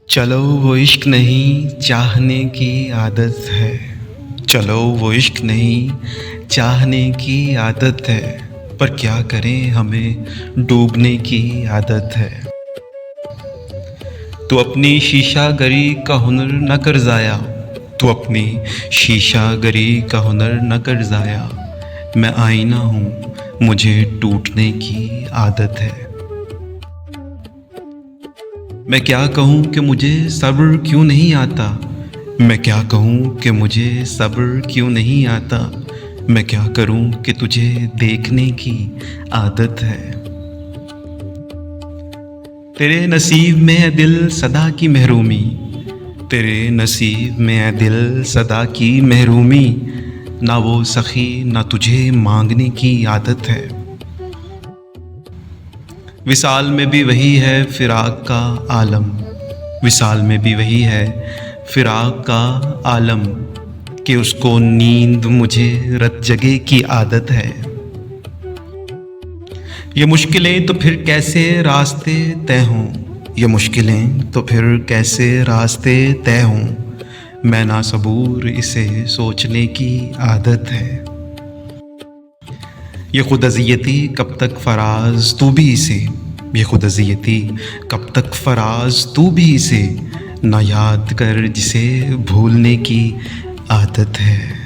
चलो वो इश्क नहीं चाहने की आदत है। चलो वो इश्क नहीं चाहने की आदत है। पर क्या करें हमें डूबने की आदत है। तू अपनी शीशा गरी का हुनर न कर ज़ाया। तू अपनी शीशा गरी का हुनर न कर ज़ाया। मैं आईना हूँ मुझे टूटने की आदत है। मैं क्या कहूँ कि मुझे सब्र क्यों नहीं आता। मैं क्या कहूँ कि मुझे सब्र क्यों नहीं आता। मैं क्या करूँ कि तुझे देखने की आदत है। तेरे नसीब में है दिल सदा की महरूमी। तेरे नसीब में है दिल सदा की महरूमी। ना वो सखी ना तुझे मांगने की आदत है। विसाल में भी वही है फिराक का आलम। विसाल में भी वही है फिराक का आलम कि उसको नींद मुझे रत जगे की आदत है। ये मुश्किलें तो फिर कैसे रास्ते तय हों। ये मुश्किलें तो फिर कैसे रास्ते तय हों। मैं ना सबूर इसे सोचने की आदत है। ये खुद अज़ियती कब तक फराज तू भी इसे। ये खुद अज़ियती कब तक फराज तू भी इसे ना याद कर जिसे भूलने की आदत है।